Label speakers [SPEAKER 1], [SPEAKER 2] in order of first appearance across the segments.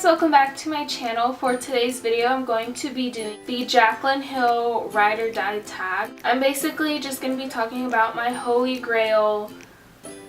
[SPEAKER 1] guys, welcome back to my channel. For today's video I'm going to be doing the Jaclyn Hill Ride or Die tag. I'm basically just going to be talking about my holy grail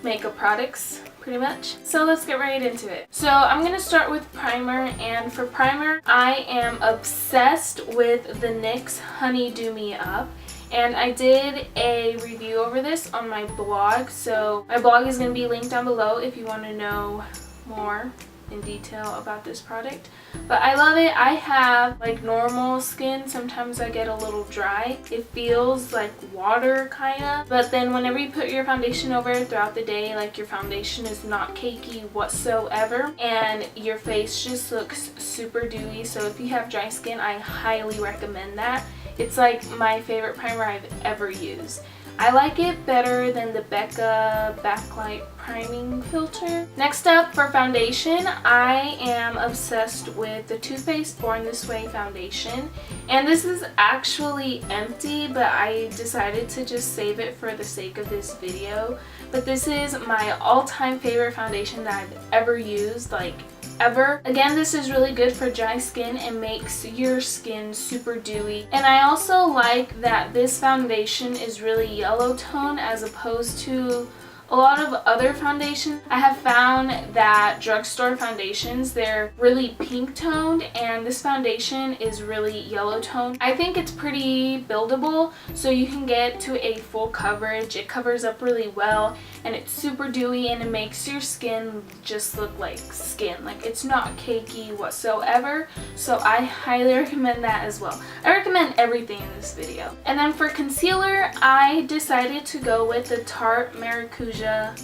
[SPEAKER 1] makeup products pretty much. So let's get right into it. So I'm going to start with primer, and for primer I am obsessed with the NYX Honey Do Me Up. And I did a review over this on my blog, so my blog is going to be linked down below if you want to know more in detail about this product. But I love it. I have like normal skin. Sometimes I get a little dry. It feels like water kind of, but then whenever you put your foundation over it throughout the day, like your foundation is not cakey whatsoever and your face just looks super dewy. So if you have dry skin, I highly recommend that. It's like my favorite primer I've ever used. I like it better than the Becca Backlight Priming Filter. Next up for foundation, I am obsessed with the Too Faced Born This Way foundation. And this is actually empty, but I decided to just save it for the sake of this video. But this is my all-time favorite foundation that I've ever used, like ever. Again, this is really good for dry skin and makes your skin super dewy. And I also like that this foundation is really yellow tone as opposed to a lot of other foundations. I have found that drugstore foundations, they're really pink toned, and this foundation is really yellow toned. I think it's pretty buildable, so you can get to a full coverage. It covers up really well and it's super dewy and it makes your skin just look like skin. Like, it's not cakey whatsoever, so I highly recommend that as well. I recommend everything in this video. And then for concealer, I decided to go with the Tarte Maracuja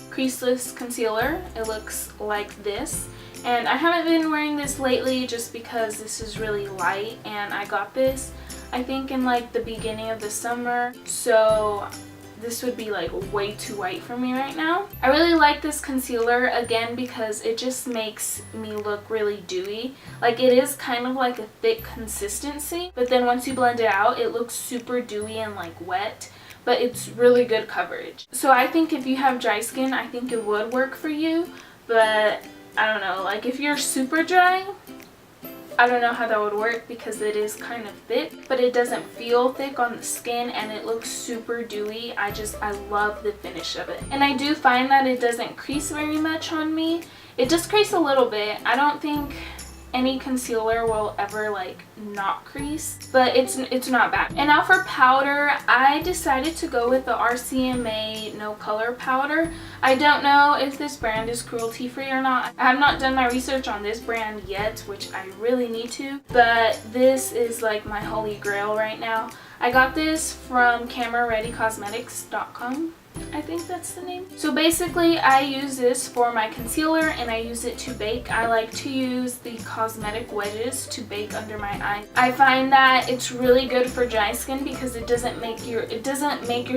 [SPEAKER 1] Creaseless Concealer. It looks like this. And I haven't been wearing this lately just because this is really light, and I got this I think in like the beginning of the summer, so this would be like way too white for me right now. I really like this concealer again because it just makes me look really dewy. Like, it is kind of like a thick consistency, but then once you blend it out it looks super dewy and like wet, but it's really good coverage. So I think if you have dry skin, I think it would work for you, but I don't know, like if you're super dry, I don't know how that would work because it is kind of thick, but it doesn't feel thick on the skin and it looks super dewy. I love the finish of it. And I do find that it doesn't crease very much on me. It does crease a little bit. I don't think any concealer will ever like not crease, but it's not bad. And now for powder, I decided to go with the RCMA No Color powder. I don't know if this brand is cruelty free or not. I have not done my research on this brand yet, which I really need to, but this is like my holy grail right now. I got this from camerareadycosmetics.com. I think that's the name. So basically I use this for my concealer and I use it to bake. I like to use the cosmetic wedges to bake under my eyes. I find that it's really good for dry skin because it doesn't make your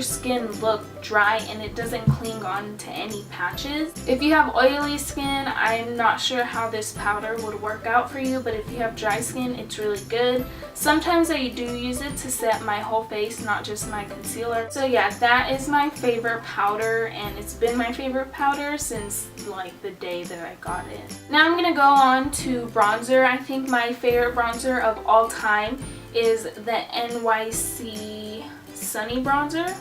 [SPEAKER 1] skin look dry and it doesn't cling on to any patches. If you have oily skin, I'm not sure how this powder would work out for you, but if you have dry skin, it's really good. Sometimes I do use it to set my whole face, not just my concealer. So yeah, that is my favorite powder, and it's been my favorite powder since like the day that I got it. Now I'm gonna go on to bronzer. I think my favorite bronzer of all time is the NYC Sunny Bronzer.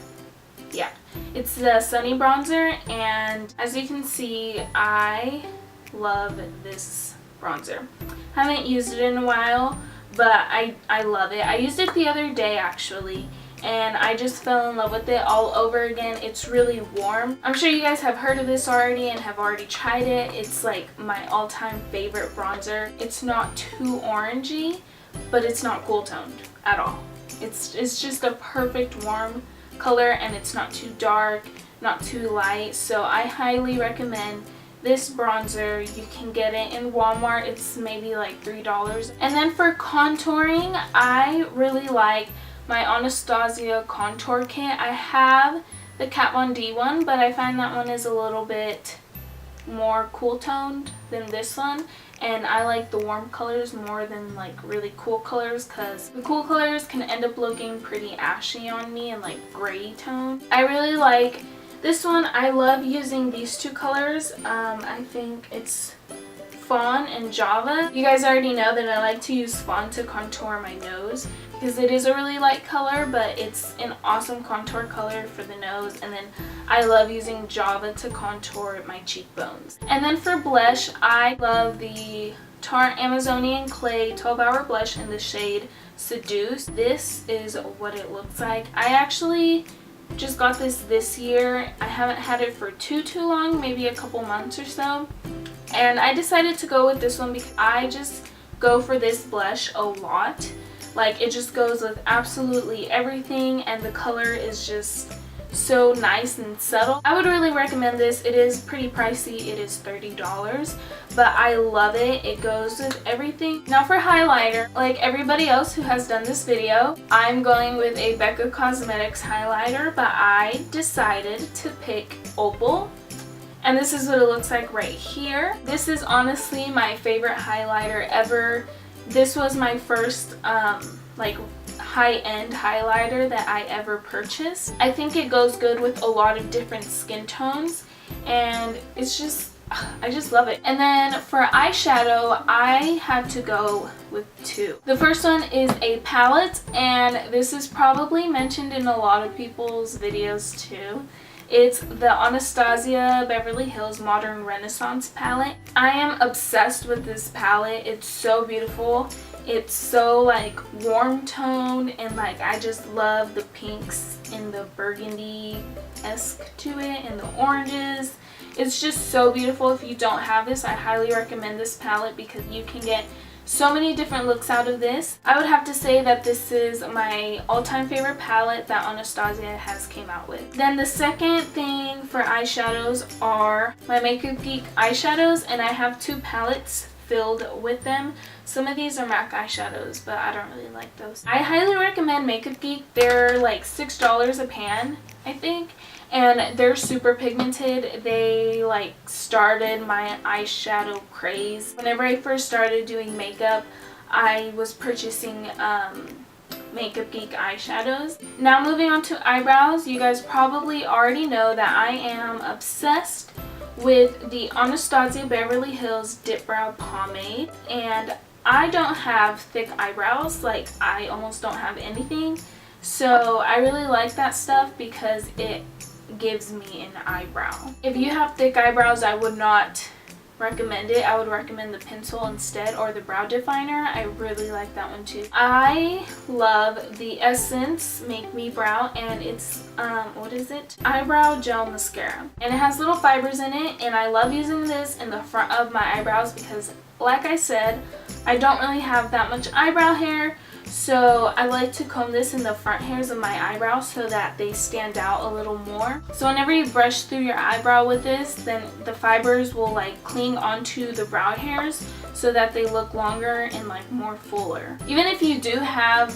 [SPEAKER 1] Yeah, it's the Sunny Bronzer, and as you can see, I love this bronzer. Haven't used it in a while, but I love it. I used it the other day actually, and I just fell in love with it all over again. It's really warm. I'm sure you guys have heard of this already and have already tried it. It's like my all-time favorite bronzer. It's not too orangey, but it's not cool toned at all. It's just a perfect warm color, and it's not too dark, not too light. So I highly recommend this bronzer. You can get it in Walmart. It's maybe like $3. And then for contouring, I really like my Anastasia contour kit. I have the Kat Von D one, but I find that one is a little bit more cool toned than this one, and I like the warm colors more than like really cool colors because the cool colors can end up looking pretty ashy on me and like gray tone. I really like this one. I love using these two colors. I think it's Fawn and Java. You guys already know that I like to use Fawn to contour my nose because it is a really light color, but it's an awesome contour color for the nose. And then I love using Java to contour my cheekbones. And then for blush, I love the Tarte Amazonian Clay 12-Hour Blush in the shade Seduce. This is what it looks like. I actually just got this year. I haven't had it for too long, maybe a couple months or so. And I decided to go with this one because I just go for this blush a lot. Like, it just goes with absolutely everything, and the color is just so nice and subtle. I would really recommend this. It is pretty pricey. It is $30, but I love it. It goes with everything. Now for highlighter, like everybody else who has done this video, I'm going with a Becca Cosmetics highlighter, but I decided to pick Opal. And this is what it looks like right here. This is honestly my favorite highlighter ever. This was my first like high-end highlighter that I ever purchased. I think it goes good with a lot of different skin tones, and it's just, I just love it. And then for eyeshadow, I had to go with two. The first one is a palette, and this is probably mentioned in a lot of people's videos too. It's the Anastasia Beverly Hills Modern Renaissance palette. I am obsessed with this palette. It's so beautiful. It's so like warm tone, and like I just love the pinks and the burgundy-esque to it and the oranges. It's just so beautiful. If you don't have this, I highly recommend this palette because you can get so many different looks out of this. I would have to say that this is my all-time favorite palette that Anastasia has came out with. Then the second thing for eyeshadows are my Makeupgeek eyeshadows, and I have two palettes filled with them. Some of these are MAC eyeshadows, but I don't really like those. I highly recommend Makeupgeek. They're like $6 a pan, I think, and they're super pigmented. They like started my eyeshadow craze. Whenever I first started doing makeup, I was purchasing Makeupgeek eyeshadows. Now moving on to eyebrows, you guys probably already know that I am obsessed with the Anastasia Beverly Hills Dip Brow Pomade, and I don't have thick eyebrows. Like, I almost don't have anything, so I really like that stuff because it gives me an eyebrow. If you have thick eyebrows, I would not recommend it. I would recommend the pencil instead, or the brow definer. I really like that one too. I love the Essence Make Me Brow, and it's what is it? Eyebrow Gel Mascara, and it has little fibers in it, and I love using this in the front of my eyebrows because, like I said, I don't really have that much eyebrow hair, so I like to comb this in the front hairs of my eyebrows so that they stand out a little more. So whenever you brush through your eyebrow with this, then the fibers will like cling onto the brow hairs so that they look longer and like more fuller. Even if you do have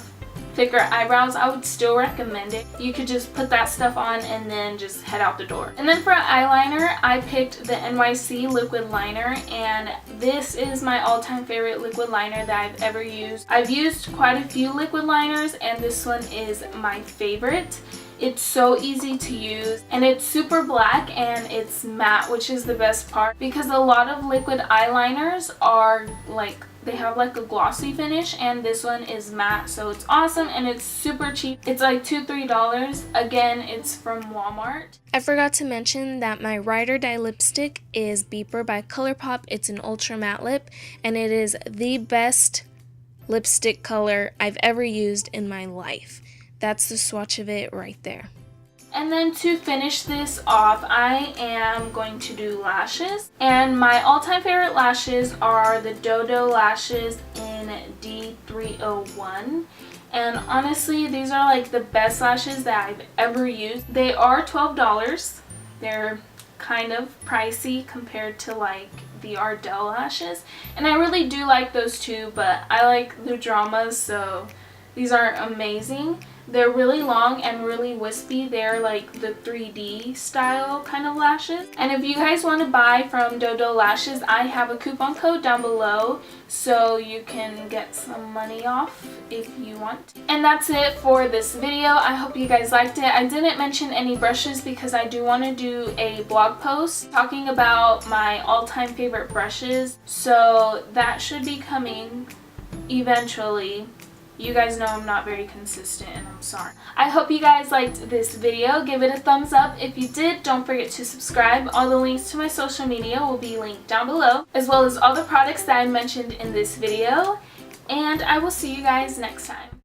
[SPEAKER 1] thicker eyebrows, I would still recommend it. You could just put that stuff on and then just head out the door. And then for eyeliner, I picked the NYC Liquid Liner, and this is my all-time favorite liquid liner that I've ever used. I've used quite a few liquid liners, and this one is my favorite. It's so easy to use, and it's super black and it's matte, which is the best part because a lot of liquid eyeliners are like, they have like a glossy finish, and this one is matte, so it's awesome, and it's super cheap. It's like $2-3. Again, it's from Walmart. I forgot to mention that my Ride or Die lipstick is Beeper by ColourPop. It's an ultra matte lip, and it is the best lipstick color I've ever used in my life. That's the swatch of it right there. And then to finish this off, I am going to do lashes. And my all-time favorite lashes are the Dodo Lashes in D301. And honestly, these are like the best lashes that I've ever used. They are $12. They're kind of pricey compared to like the Ardell lashes. And I really do like those too, but I like the dramas, so these aren't amazing. They're really long and really wispy. They're like the 3D style kind of lashes. And if you guys want to buy from Dodo Lashes, I have a coupon code down below so you can get some money off if you want. And that's it for this video. I hope you guys liked it. I didn't mention any brushes because I do want to do a blog post talking about my all-time favorite brushes. So that should be coming eventually. You guys know I'm not very consistent and I'm sorry. I hope you guys liked this video. Give it a thumbs up. If you did, don't forget to subscribe. All the links to my social media will be linked down below, as well as all the products that I mentioned in this video. And I will see you guys next time.